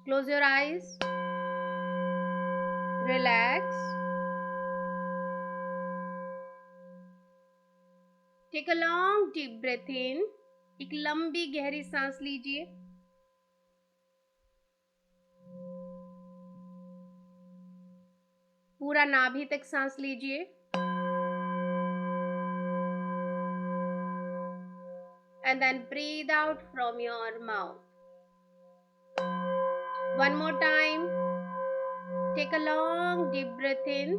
Close your eyes. Relax. Take a long deep breath in. एक लंबी गहरी सांस लीजिए. पूरा नाभि तक सांस लीजिए. And then breathe out from your mouth. One more time. Take a long deep breath in.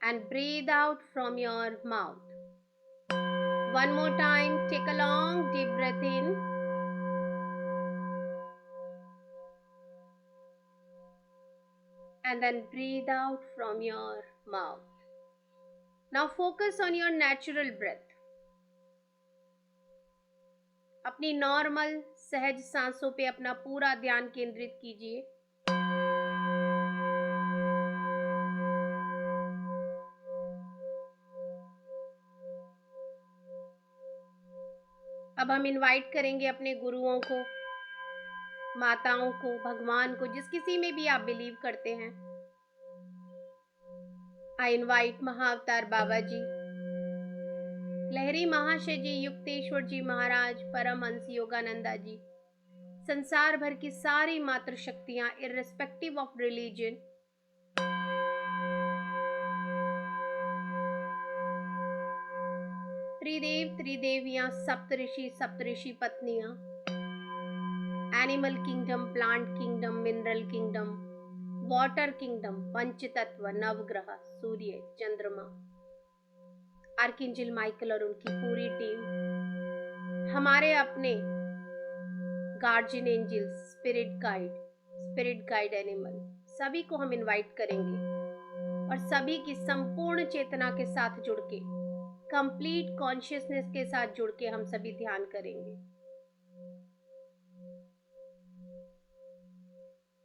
And breathe out from your mouth. One more time. Take a long deep breath in. And then breathe out from your mouth. Now focus on your natural breath. अपनी normal सहज सांसों पे अपना पूरा ध्यान केंद्रित कीजिए. अब हम इनवाइट करेंगे अपने गुरुओं को, माताओं को, भगवान को, जिस किसी में भी आप बिलीव करते हैं. आई इनवाइट महाअवतार बाबा जी, लहरी महाशय जी, युक्तेश्वर जी महाराज, परमहंस योगानंदा जी, संसार भर की सारी मातृशक्तियां इर्रेस्पेक्टिव ऑफ रिलीजन, त्रिदेव त्रिदेवियां, सप्तऋषि पत्नियां, animal kingdom, plant kingdom, mineral kingdom, water kingdom, पंचतत्व, नवग्रह, सूर्य, चंद्रमा, आर्कएंजल माइकल और उनकी पूरी टीम, हमारे अपने guardian angels, spirit guide animal, सभी को हम इनवाइट करेंगे और सभी की संपूर्ण चेतना के साथ जुड़ के, कंप्लीट कॉन्शियसनेस के साथ जुड़ के हम सभी ध्यान करेंगे.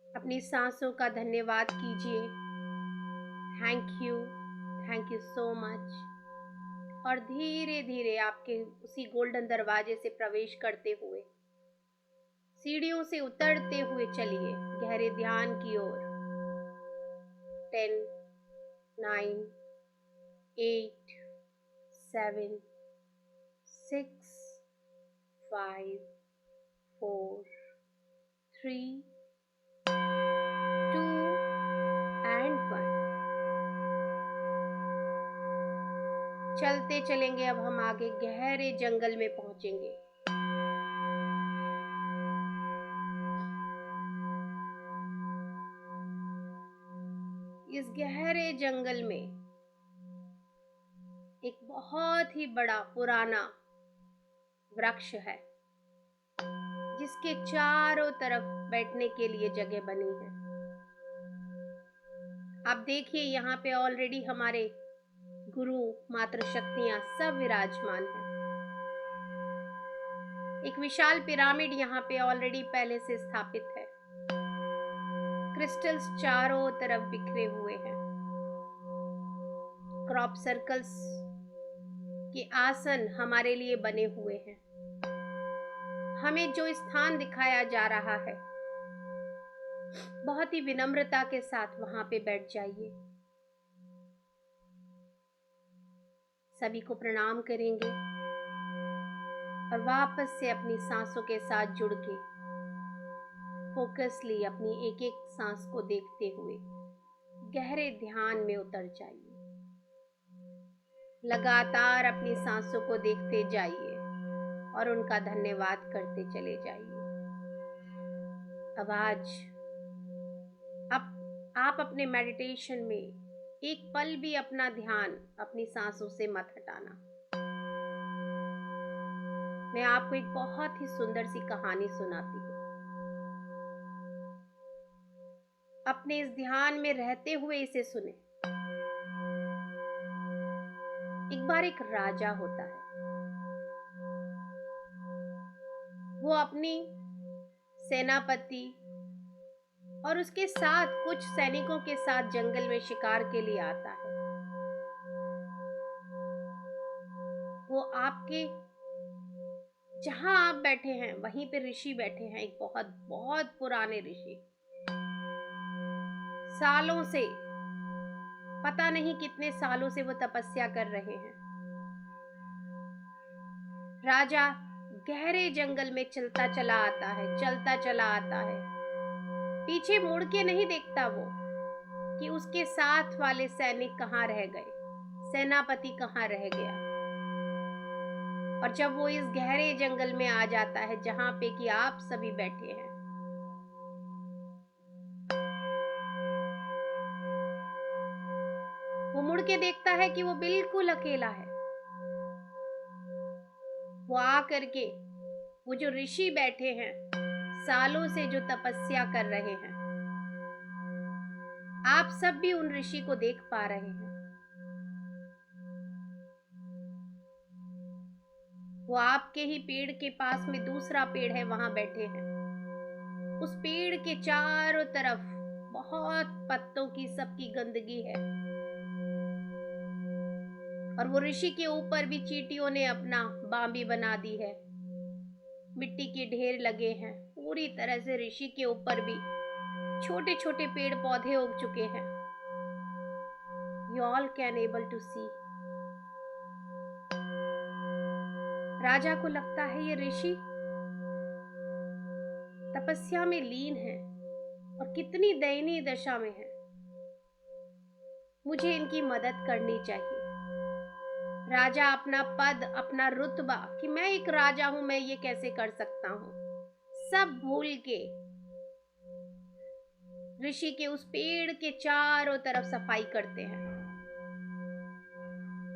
अपनी सांसों का धन्यवाद कीजिए. Thank you so much. और धीरे धीरे आपके उसी गोल्डन दरवाजे से प्रवेश करते हुए, सीढ़ियों से उतरते हुए चलिए गहरे ध्यान की ओर. 10, 9, 8, 7, 6, 5, 4, 3, 2 and 1. चलते चलेंगे. अब हम आगे गहरे जंगल में पहुंचेंगे. इस गहरे जंगल में एक बहुत ही बड़ा पुराना वृक्ष है, जिसके चारों तरफ बैठने के लिए जगह बनी है. आप देखिए, यहाँ पे ऑलरेडी हमारे गुरु मातृशक्तियां सब विराजमान हैं. एक विशाल पिरामिड यहाँ पे ऑलरेडी पहले से स्थापित है. क्रिस्टल्स चारों तरफ बिखरे हुए हैं. क्रॉप सर्कल्स के आसन हमारे लिए बने हुए हैं. हमें जो स्थान दिखाया जा रहा है, बहुत ही विनम्रता के साथ वहां पे बैठ जाइए. सभी को प्रणाम करेंगे और वापस से अपनी सांसों के साथ जुड़ के फोकसली अपनी एक एक सांस को देखते हुए गहरे ध्यान में उतर जाइए. लगातार अपनी सांसों को देखते जाइए और उनका धन्यवाद करते चले जाइए. अब आज आप अपने मेडिटेशन में एक पल भी अपना ध्यान अपनी सांसों से मत हटाना. मैं आपको एक बहुत ही सुंदर सी कहानी सुनाती हूँ. अपने इस ध्यान में रहते हुए इसे सुने. एक बार एक राजा होता है. वो अपनी सेनापति और उसके साथ कुछ सैनिकों के साथ जंगल में शिकार के लिए आता है। वो आपके जहां आप बैठे हैं वहीं पे ऋषि बैठे हैं, एक बहुत बहुत पुराने ऋषि, सालों से, पता नहीं कितने सालों से वो तपस्या कर रहे हैं। राजा गहरे जंगल में चलता चला आता है, चलता चला आता है, पीछे मुड़ के नहीं देखता वो कि उसके साथ वाले सैनिक कहाँ रह गए, सेनापति कहाँ रह गया। और जब वो इस गहरे जंगल में आ जाता है जहां पे कि आप सभी बैठे हैं, वो मुड़ के देखता है कि वो बिल्कुल अकेला है। वो आ करके वो जो ऋषि बैठे हैं, सालों से जो तपस्या कर रहे हैं, आप सब भी उन ऋषि को देख पा रहे हैं। वो आपके ही पेड़ के पास में दूसरा पेड़ है, वहां बैठे हैं। उस पेड़ के चारों तरफ बहुत पत्तों की सबकी गंदगी है, और वो ऋषि के ऊपर भी चींटियों ने अपना बांबी बना दी है, मिट्टी के ढेर लगे हैं पूरी तरह से। ऋषि के ऊपर भी छोटे छोटे पेड़ पौधे उग चुके हैं। You all can able to see. राजा को लगता है ये ऋषि तपस्या में लीन है और कितनी दयनीय दशा में है, मुझे इनकी मदद करनी चाहिए। राजा अपना पद, अपना रुतबा कि मैं एक राजा हूं, मैं ये कैसे कर सकता हूं, सब भूल के ऋषि के उस पेड़ के चारों तरफ सफाई करते हैं।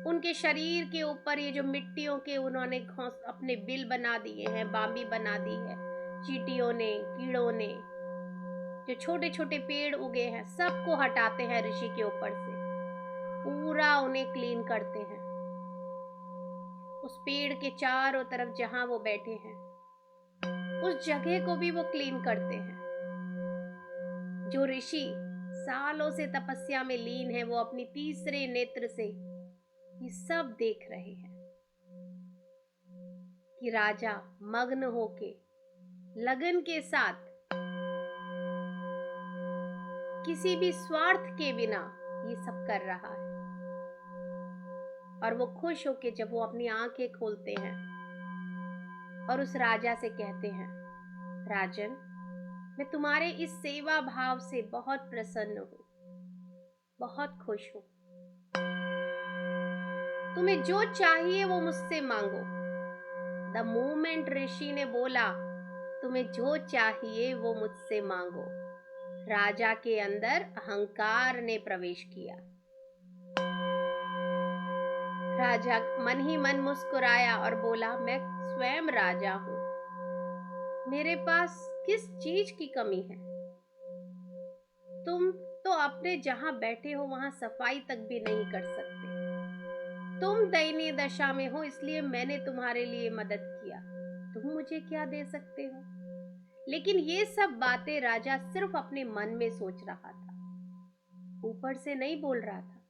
उनके शरीर के ऊपर ये जो मिट्टियों के उन्होंने घोंस अपने बिल बना दिए हैं, बांबी बना दी है, चींटियों ने, कीड़ों ने, जो छोटे छोटे पेड़ उगे हैं, सबको हटाते हैं ऋषि के ऊपर से, पूरा उन्हें क्लीन करते हैं। उस पेड़ के चारों तरफ जहां वो बैठे हैं, उस जगह को भी वो क्लीन करते हैं। जो ऋषि सालों से तपस्या में लीन है, वो अपनी तीसरे नेत्र से ये सब देख रहे हैं कि राजा मग्न होके लगन के साथ किसी भी स्वार्थ के बिना ये सब कर रहा है। और वो खुश होके जब वो अपनी आंखें खोलते हैं और उस राजा से कहते हैं, राजन, मैं तुम्हारे इस सेवा भाव से बहुत प्रसन्न हूं, बहुत खुश हूं। तुम्हें जो चाहिए वो मुझसे मांगो। द मोमेंट ऋषि ने बोला तुम्हें जो चाहिए वो मुझसे मांगो, राजा के अंदर अहंकार ने प्रवेश किया। राजा मन ही मन मुस्कुराया और बोला, मैं स्वयं राजा हूं, मेरे पास किस चीज की कमी है? तुम तो अपने जहां बैठे हो वहां सफाई तक भी नहीं कर सकते। तुम दयनीय दशा में हो, इसलिए मैंने तुम्हारे लिए मदद किया, तुम मुझे क्या दे सकते हो? लेकिन ये सब बातें राजा सिर्फ अपने मन में सोच रहा था, ऊपर से नहीं बोल रहा था।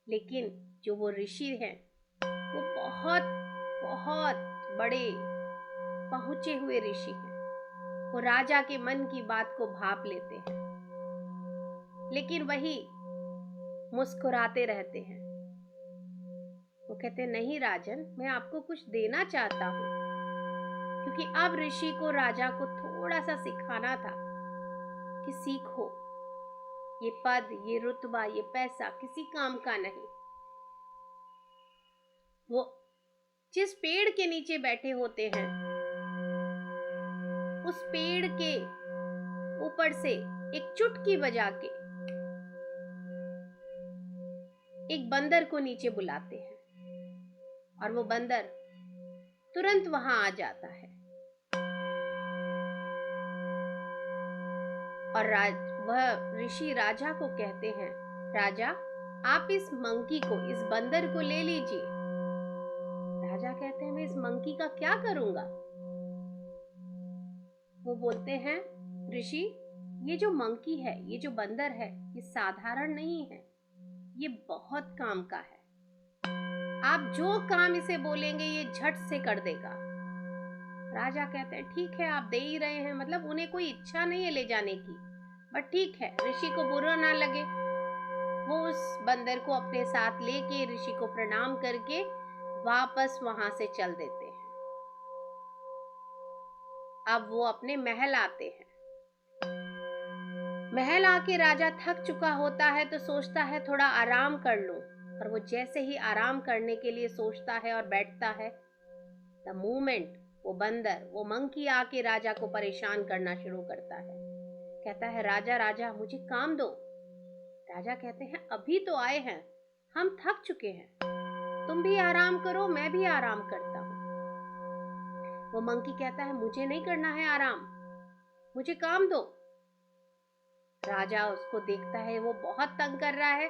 लेकिन जो वो ऋषि हैं, वो बहुत बहुत बड़े पहुंचे हुए ऋषि हैं। वो राजा के मन की बात को भाप लेते हैं, लेकिन वही मुस्कुराते रहते हैं। वो कहते, नहीं राजन, मैं आपको कुछ देना चाहता हूं, क्योंकि अब ऋषि को राजा को थोड़ा सा सिखाना था कि सीखो, ये पद, ये रुतबा, ये पैसा किसी काम का नहीं। वो जिस पेड़ के नीचे बैठे होते हैं, उस पेड़ के ऊपर से एक चुटकी बजा के एक बंदर को नीचे बुलाते हैं, और वो बंदर तुरंत वहां आ जाता है। और वह ऋषि राजा को कहते हैं, राजा, आप इस मंकी को, इस बंदर को ले लीजिए। राजा कहते हैं, मैं इस मंकी का क्या करूंगा? वो बोलते हैं, ऋषि, ये जो मंकी है, ये जो बंदर है, ये साधारण नहीं है, ये बहुत काम का है। आप जो काम इसे बोलेंगे ये झट से कर देगा। राजा कहते हैं ठीक है, आप दे ही रहे हैं, मतलब उन्हें कोई इच्छा नहीं है ले जाने की, बट ठीक है, ऋषि को बुरा ना लगे, वो उस बंदर को अपने साथ लेके ऋषि को प्रणाम करके वापस वहां से चल देते हैं। अब वो अपने महल आते हैं। महल आके राजा थक चुका होता है तो सोचता है थोड़ा आराम कर लूं, और वो जैसे ही आराम करने के लिए सोचता है और बैठता है, द मोमेंट वो बंदर, वो मंकी आके राजा को परेशान करना शुरू करता है। कहता है राजा राजा मुझे काम दो। राजा कहते हैं अभी तो आए हैं, हम थक चुके हैं, तुम भी आराम करो, मैं भी आराम करता हूँ। वो मंकी कहता है मुझे नहीं करना है आराम, मुझे काम दो। राजा उसको देखता है वो बहुत तंग कर रहा है,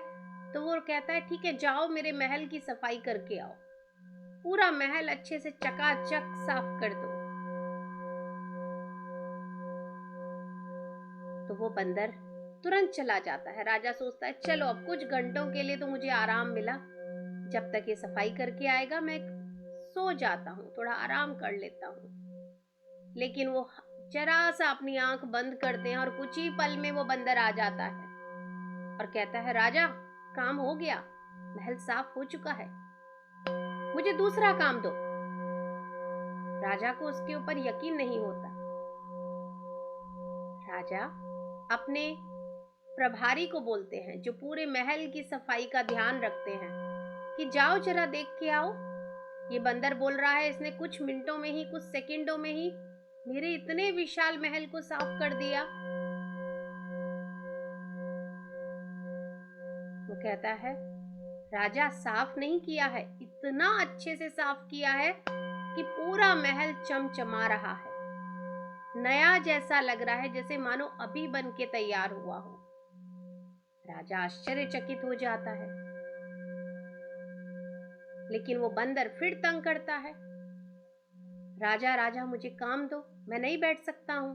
तो वो कहता है ठीक है, जाओ मेरे महल की सफाई करके आओ, पूरा महल अच्छे से चकाचक साफ कर दो। तो वो बंदर तुरंत चला जाता है। राजा सोचता है चलो अब कुछ घंटों के लिए तो मुझे आराम मिला, जब तक ये सफाई करके आएगा मैं सो जाता हूँ, थोड़ा आराम कर लेता हूँ। लेकिन वो जरा सा अपनी आंख बंद करते हैं और कुछ ही पल में वो बंदर आ जाता है और कहता है राजा काम हो गया, महल साफ हो चुका है, मुझे दूसरा काम दो। राजा को उसके ऊपर यकीन नहीं होता। राजा अपने प्रभारी को बोलते हैं जो पूरे महल की सफाई का ध्यान रखते हैं कि जाओ जरा देख के आओ, ये बंदर बोल रहा है इसने कुछ मिनटों में ही, कुछ सेकंडों में ही मेरे इतने विशाल महल को साफ कर दिया। वो कहता है राजा साफ नहीं किया है, इतना अच्छे से साफ किया है कि पूरा महल चमचमा रहा है, नया जैसा लग रहा है, जैसे मानो अभी बन के तैयार हुआ हो। राजा आश्चर्यचकित हो जाता है, लेकिन वो बंदर फिर तंग करता है, राजा राजा मुझे काम दो, मैं नहीं बैठ सकता हूं।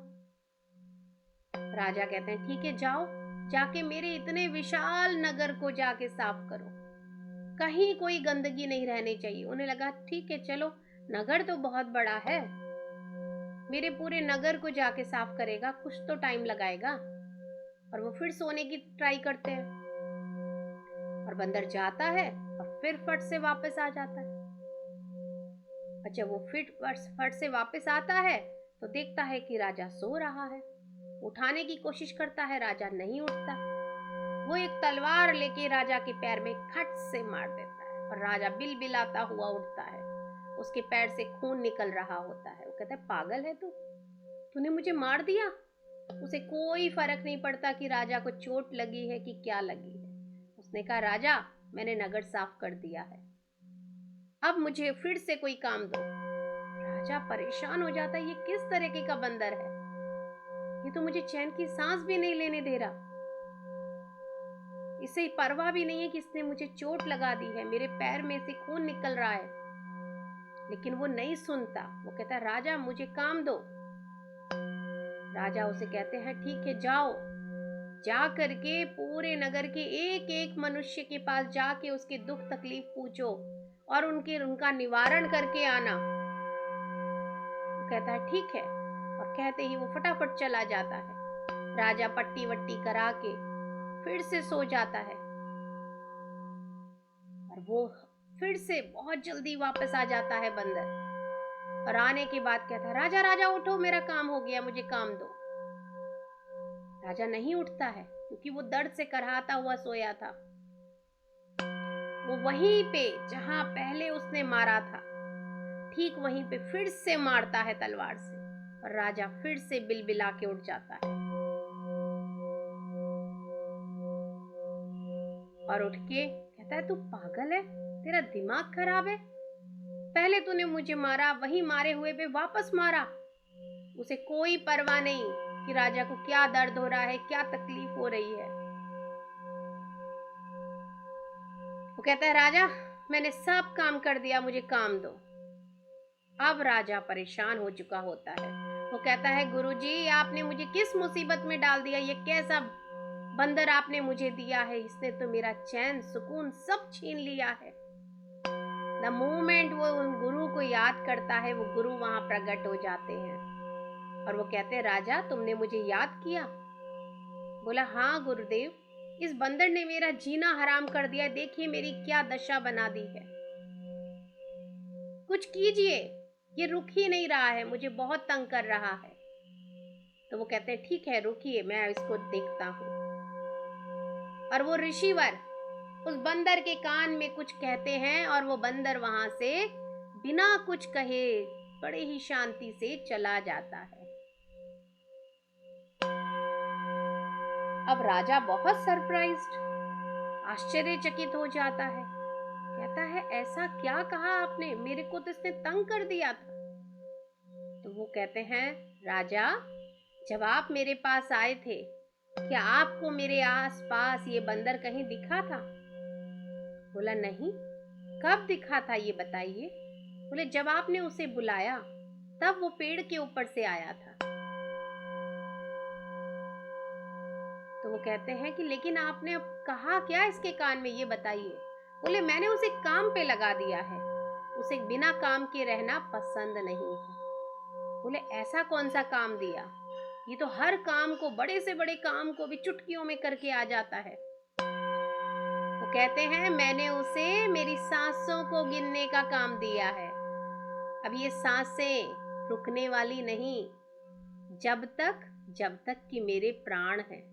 राजा कहते हैं ठीक है, जाओ जाके मेरे इतने विशाल नगर को जाके साफ करो, कहीं कोई गंदगी नहीं रहनी चाहिए। उन्हें लगा ठीक है चलो, नगर तो बहुत बड़ा है, मेरे पूरे नगर को जाके साफ करेगा, कुछ तो टाइम लगाएगा। और वो फिर सोने की ट्राई करते हैं, और बंदर जाता है और फिर फट से वापस आ जाता है। अच्छा, वो फिर फट से वापस आता है तो देखता है कि राजा सो रहा है। उठाने की कोशिश करता है, राजा नहीं उठता। वो एक तलवार लेके राजा के पैर में खट से मार देता है और राजा बिलबिलाता हुआ उठता है। उसके पैर से खून निकल रहा होता है। वो कहता है पागल है तूने मुझे मार दिया। उसे कोई फर्क नहीं पड़ता कि राजा को चोट लगी है कि क्या लगी है। उसने कहा राजा मैंने नगर साफ कर दिया है, अब मुझे फिर से कोई काम दो। राजा परेशान हो जाता है, ये किस तरीके का बंदर है, ये तो मुझे चैन की सांस भी नहीं लेने दे रहा, इसे परवाह भी नहीं है कि इसने मुझे चोट लगा दी है, मेरे पैर में से खून निकल रहा है। लेकिन वो नहीं सुनता। वो कहता है राजा मुझे काम दो। राजा उसे कहते हैं ठीक है, जाओ जा करके पूरे नगर के एक एक मनुष्य के पास जाके उसके दुख तकलीफ पूछो और उनका निवारण करके आना। वो कहता है ठीक है, और कहते ही वो फटाफट चला जाता है। राजा पट्टी वट्टी करा के फिर से सो जाता है और वो फिर से बहुत जल्दी वापस आ जाता है बंदर, और आने के बाद कहता है राजा राजा उठो, मेरा काम हो गया, मुझे काम दो। राजा नहीं उठता है क्योंकि वो दर्द से कराहता हुआ सोया था। वो वहीं पे जहां पहले उसने मारा था, ठीक वहीं पे फिर से मारता है तलवार से, और राजा फिर से बिलबिला के उठ जाता है और उठ के कहता है तू पागल है, तेरा दिमाग खराब है, पहले तूने मुझे मारा, वहीं मारे हुए पे वापस मारा। उसे कोई परवाह नहीं कि राजा को क्या दर्द हो रहा है, क्या तकलीफ हो रही है। वो कहता है राजा मैंने सब काम कर दिया, मुझे काम दो। अब राजा परेशान हो चुका होता है, वो कहता है, गुरुजी आपने मुझे किस मुसीबत में डाल दिया, ये कैसा बंदर आपने मुझे दिया है, इसने तो मेरा चैन सुकून सब छीन लिया है। द मोमेंट वो उन गुरु को याद करता है, वो गुरु वहां प्रकट हो जाते हैं और वो कहते हैं, राजा तुमने मुझे याद किया? बोला, हाँ गुरुदेव, इस बंदर ने मेरा जीना हराम कर दिया, देखिए मेरी क्या दशा बना दी है, कुछ कीजिए, ये रुक ही नहीं रहा है, मुझे बहुत तंग कर रहा है। तो वो कहते हैं, ठीक है रुकिए, मैं इसको देखता हूँ। और वो ऋषिवर उस बंदर के कान में कुछ कहते हैं और वो बंदर वहां से बिना कुछ कहे बड़े ही शांति से चला जाता है। अब राजा बहुत सरप्राइज्ड, आश्चर्यचकित हो जाता है, कहता है, ऐसा क्या कहा आपने, मेरे को तो इसने तंग कर दिया था। तो वो कहते हैं, राजा जब आप मेरे पास आए थे, क्या आपको मेरे आसपास ये बंदर कहीं दिखा था? बोला, नहीं। कब दिखा था ये बताइए? बोले, जब आपने उसे बुलाया तब वो पेड़ के ऊपर से आया था। तो वो कहते हैं कि लेकिन आपने अब कहा क्या इसके कान में, ये बताइए। बोले, मैंने उसे काम पे लगा दिया है, उसे बिना काम के रहना पसंद नहीं है। बोले, ऐसा कौन सा काम दिया? ये तो हर काम को, बड़े से बड़े काम को भी चुटकियों में करके आ जाता है। वो कहते हैं, मैंने उसे मेरी सांसों को गिनने का काम दिया है। अब ये सांसें रुकने वाली नहीं, जब तक कि मेरे प्राण हैं।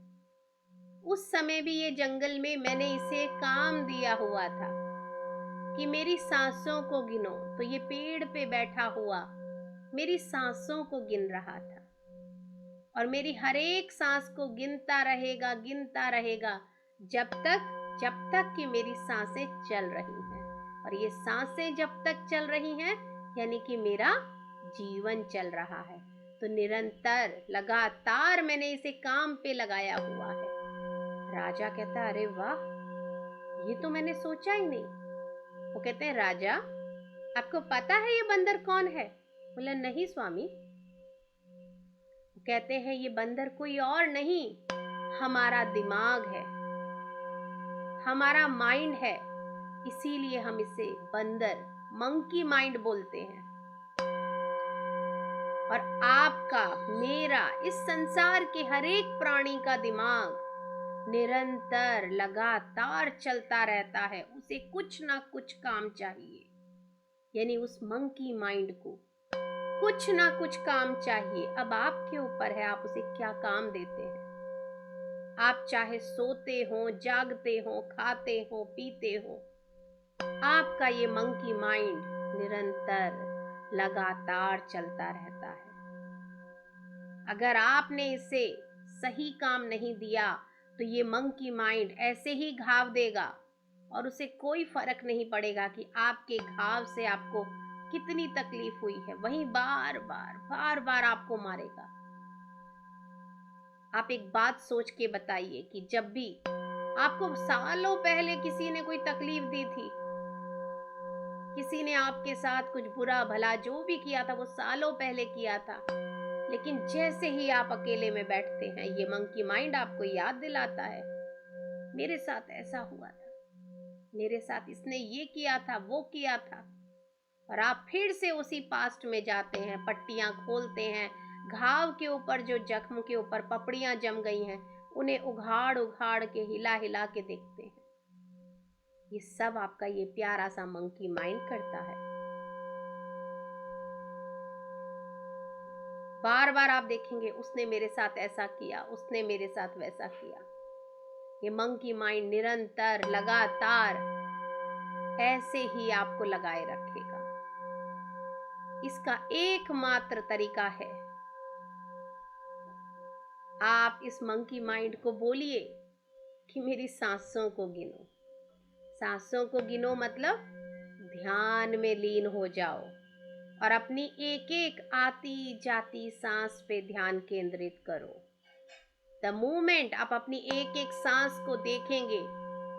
उस समय भी ये जंगल में मैंने इसे काम दिया हुआ था कि मेरी सांसों को गिनो। तो ये पेड़ पे बैठा हुआ मेरी सांसों को गिन रहा था और मेरी हर एक सांस को गिनता रहेगा जब तक कि मेरी सांसें चल रही हैं। और ये सांसें जब तक चल रही हैं यानी कि मेरा जीवन चल रहा है। तो निरंतर लगातार मैंने इसे काम पे लगाया हुआ है। राजा कहता है, अरे वाह, ये तो मैंने सोचा ही नहीं। वो कहते हैं, राजा आपको पता है ये बंदर कौन है? बोला, नहीं स्वामी। कहते हैं, ये बंदर कोई और नहीं, हमारा दिमाग है, हमारा माइंड है, इसीलिए हम इसे बंदर, मंकी माइंड बोलते हैं। और आपका, मेरा, इस संसार के हर एक प्राणी का दिमाग निरंतर लगातार चलता रहता है, उसे कुछ ना कुछ काम चाहिए। यानी उस मंकी माइंड को कुछ ना कुछ काम चाहिए। अब आपके ऊपर है, आप उसे क्या काम देते हैं। आप चाहे सोते हो, जागते हो, खाते हो, पीते हो, आपका ये मंकी माइंड निरंतर लगातार चलता रहता है। अगर आपने इसे सही काम नहीं दिया तो ये मंकी माइंड ऐसे ही घाव देगा और उसे कोई फर्क नहीं पड़ेगा कि आपके घाव से आपको कितनी तकलीफ हुई है, वहीं बार बार आपको मारेगा। आप एक बात सोच के बताइए कि जब भी आपको सालों पहले किसी ने कोई तकलीफ दी थी, किसी ने आपके साथ कुछ बुरा भला जो भी किया था वो सालों पहले किया था, लेकिन जैसे ही आप अकेले में बैठते हैं ये मंकी माइंड आपको याद दिलाता है, मेरे साथ ऐसा हुआ था, मेरे साथ इसने ये किया था, वो किया था। और आप फिर से उसी पास्ट में जाते हैं, पट्टियां खोलते हैं, घाव के ऊपर, जो जख्म के ऊपर पपड़ियां जम गई हैं उन्हें उघाड़ उघाड़ के, हिला हिला के देखते हैं। ये सब आपका ये प्यारा सा मंकी माइंड करता है। बार बार आप देखेंगे, उसने मेरे साथ ऐसा किया, उसने मेरे साथ वैसा किया। ये मंकी माइंड निरंतर लगातार ऐसे ही आपको लगाए रखेगा। इसका एकमात्र तरीका है, आप इस मंकी माइंड को बोलिए कि मेरी सांसों को गिनो। सांसों को गिनो मतलब ध्यान में लीन हो जाओ और अपनी एक एक आती जाती सांस पे ध्यान केंद्रित करो। द मोमेंट आप अपनी एक एक सांस को देखेंगे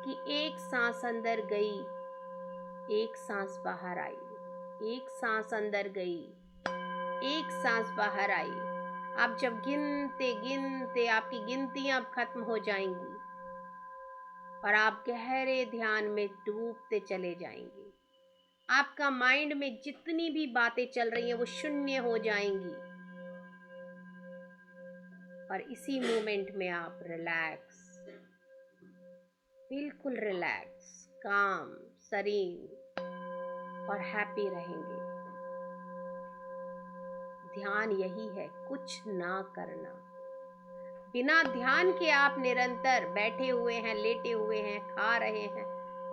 कि एक सांस अंदर गई, एक सांस बाहर आई, एक सांस अंदर गई, एक सांस बाहर आई, आप जब गिनते गिनते आपकी गिनतियां अब खत्म हो जाएंगी और आप गहरे ध्यान में डूबते चले जाएंगे। आपका माइंड में जितनी भी बातें चल रही हैं वो शून्य हो जाएंगी और इसी मोमेंट में आप रिलैक्स, बिल्कुल रिलैक्स, काम, serene और हैप्पी रहेंगे। ध्यान यही है, कुछ ना करना। बिना ध्यान के आप निरंतर बैठे हुए हैं, लेटे हुए हैं, खा रहे हैं,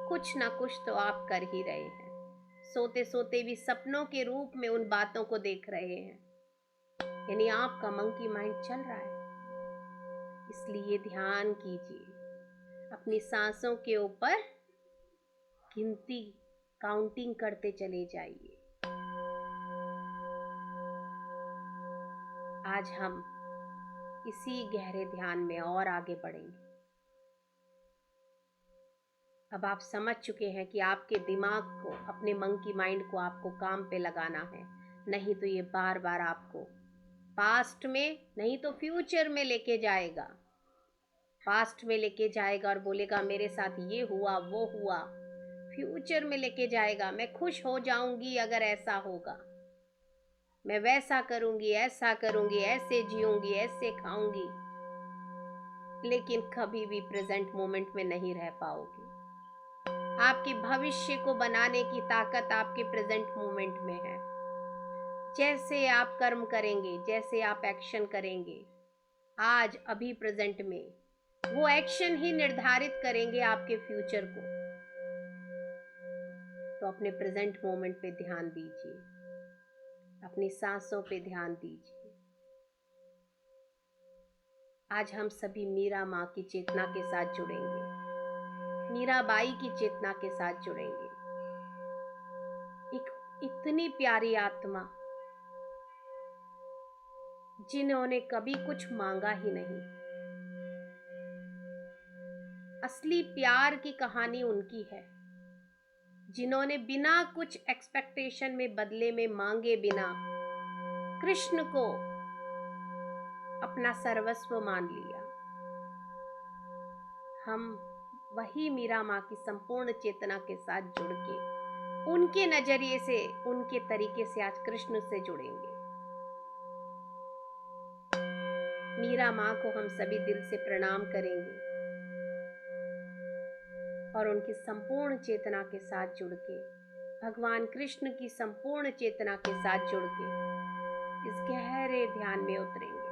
कुछ ना कुछ तो आप कर ही रहे हैं। सोते सोते भी सपनों के रूप में उन बातों को देख रहे हैं, यानी आपका मंकी माइंड चल रहा है। इसलिए ध्यान कीजिए, अपनी सांसों के ऊपर गिनती, काउंटिंग करते चले जाइए। आज हम इसी गहरे ध्यान में और आगे बढ़ेंगे। अब आप समझ चुके हैं कि आपके दिमाग को, अपने मंकी माइंड को आपको काम पे लगाना है, नहीं तो ये बार बार आपको पास्ट में नहीं तो फ्यूचर में लेके जाएगा। पास्ट में लेके जाएगा और बोलेगा मेरे साथ ये हुआ वो हुआ। फ्यूचर में लेके जाएगा, मैं खुश हो जाऊंगी अगर ऐसा होगा, मैं वैसा करूंगी, ऐसा करूंगी, ऐसे जीऊंगी, ऐसे खाऊंगी। लेकिन कभी भी प्रेजेंट मोमेंट में नहीं रह पाओगे। आपके भविष्य को बनाने की ताकत आपके प्रेजेंट मोमेंट में है। जैसे आप कर्म करेंगे, जैसे आप एक्शन करेंगे आज अभी प्रेजेंट में, वो एक्शन ही निर्धारित करेंगे आपके फ्यूचर को। तो अपने प्रेजेंट मोमेंट पे ध्यान दीजिए, अपनी सांसों पे ध्यान दीजिए। आज हम सभी मीरा माँ की चेतना के साथ जुड़ेंगे, मीराबाई की चेतना के साथ जुड़ेंगे। एक इतनी प्यारी आत्मा जिन्होंने कभी कुछ मांगा ही नहीं। असली प्यार की कहानी उनकी है, जिन्होंने बिना कुछ एक्सपेक्टेशन में, बदले में मांगे बिना कृष्ण को अपना सर्वस्व मान लिया। हम वही मीरा माँ की संपूर्ण चेतना के साथ जुड़ के उनके नजरिए से, उनके तरीके से आज कृष्ण से जुड़ेंगे। मीरा माँ को हम सभी दिल से प्रणाम करेंगे और उनकी संपूर्ण चेतना के साथ जुड़ के, भगवान कृष्ण की संपूर्ण चेतना के साथ जुड़ के इस गहरे ध्यान में उतरेंगे।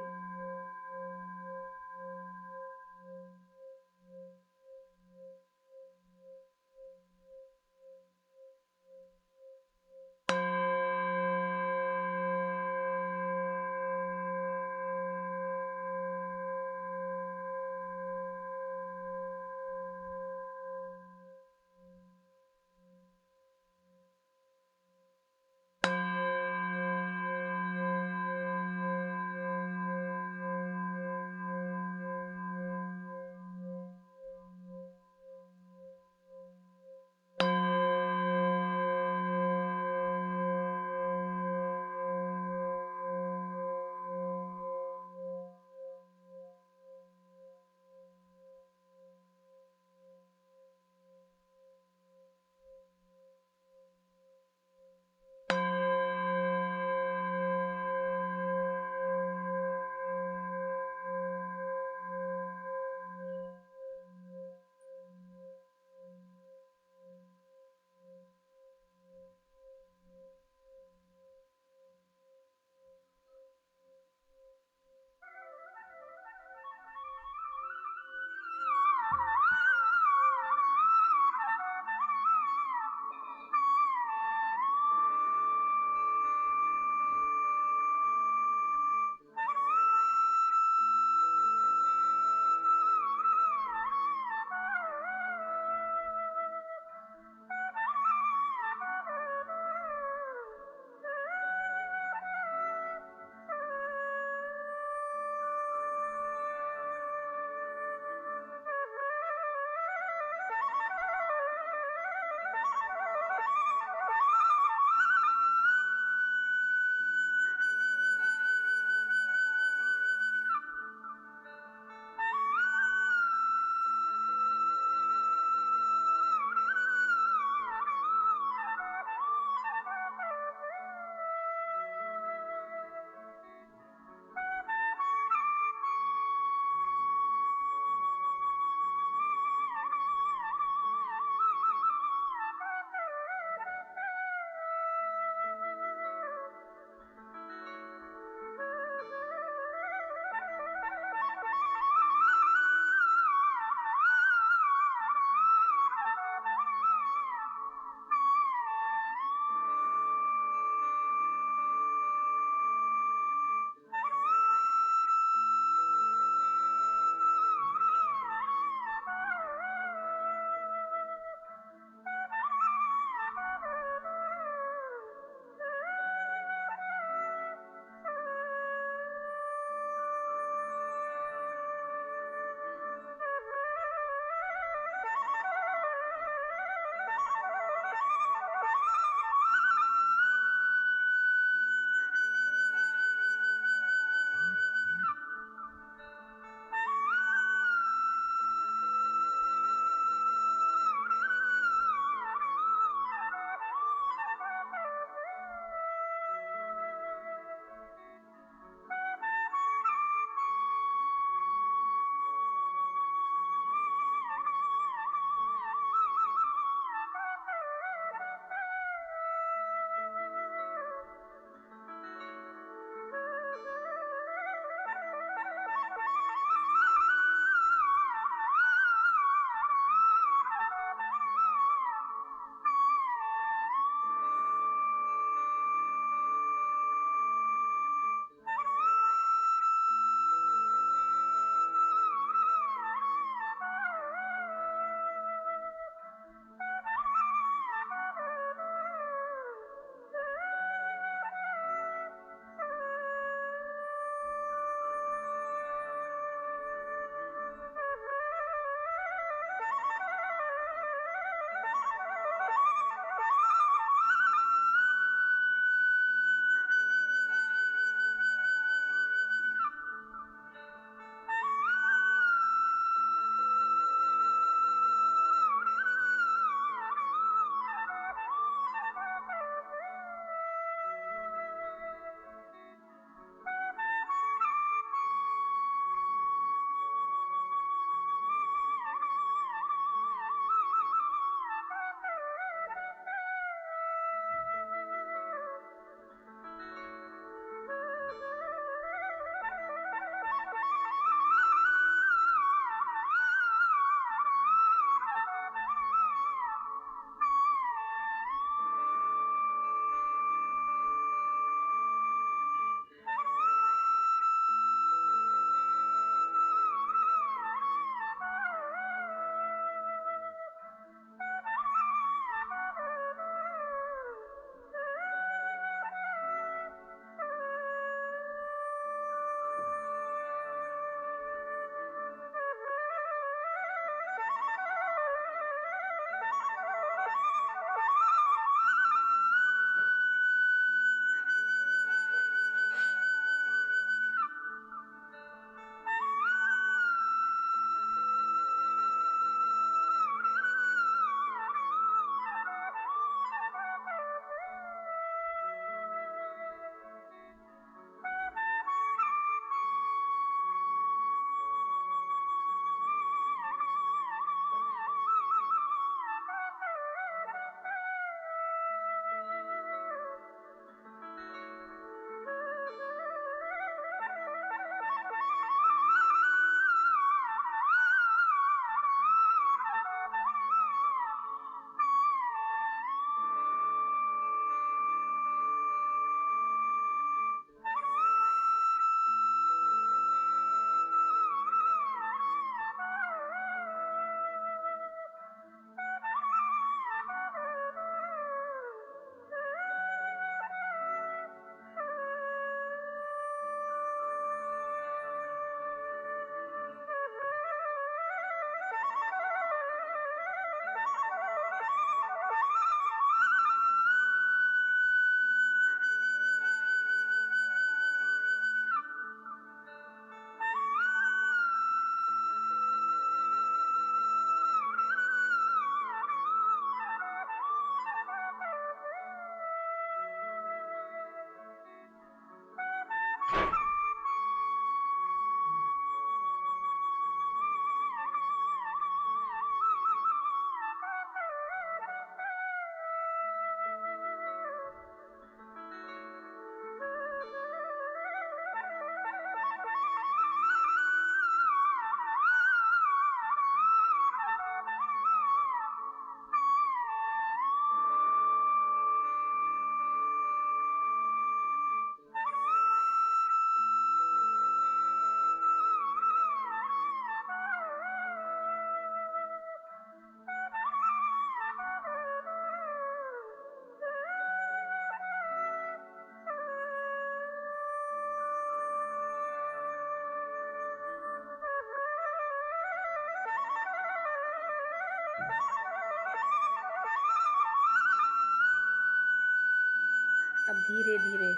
धीरे धीरे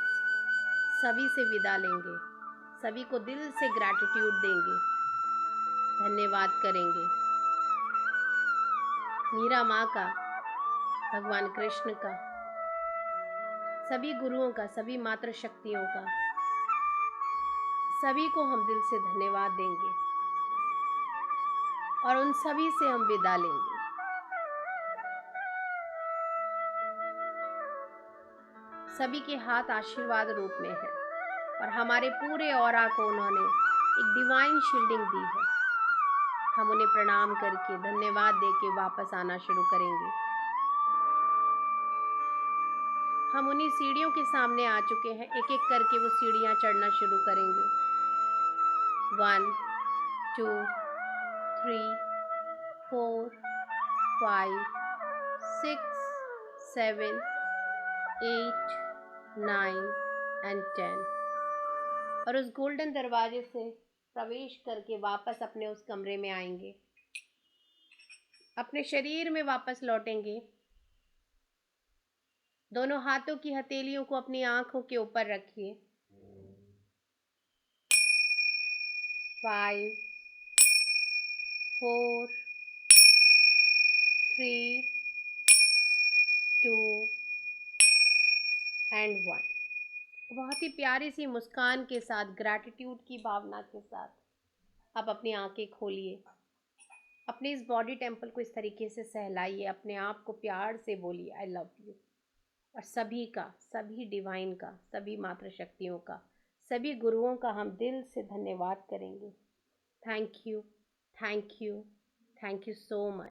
सभी से विदा लेंगे, सभी को दिल से ग्रैटिट्यूड देंगे, धन्यवाद करेंगे। मीरा माँ का, भगवान कृष्ण का, सभी गुरुओं का, सभी मातृ शक्तियों का, सभी को हम दिल से धन्यवाद देंगे और उन सभी से हम विदा लेंगे। सभी के हाथ आशीर्वाद रूप में है और हमारे पूरे ऑरा को उन्होंने एक डिवाइन शील्डिंग दी है। हम उन्हें प्रणाम करके धन्यवाद देके वापस आना शुरू करेंगे। हम उन्हीं सीढ़ियों के सामने आ चुके हैं, एक एक करके वो सीढ़ियाँ चढ़ना शुरू करेंगे। 1 2 3 4 5 6 7 8 9 and 10 और उस गोल्डन दरवाजे से प्रवेश करके वापस अपने उस कमरे में आएंगे, अपने शरीर में वापस लौटेंगे। दोनों हाथों की हथेलियों को अपनी आंखों के ऊपर रखिए। 5 4 3 2 and 1। बहुत ही प्यारी सी मुस्कान के साथ, ग्रैटिट्यूड की भावना के साथ आप अपनी आंखें खोलिए। अपने इस बॉडी टेम्पल को इस तरीके से सहलाइए, अपने आप को प्यार से बोलिए आई लव यू। और सभी का, सभी डिवाइन का, सभी मातृ शक्तियों का, सभी गुरुओं का हम दिल से धन्यवाद करेंगे। Thank you, thank you, thank you so much.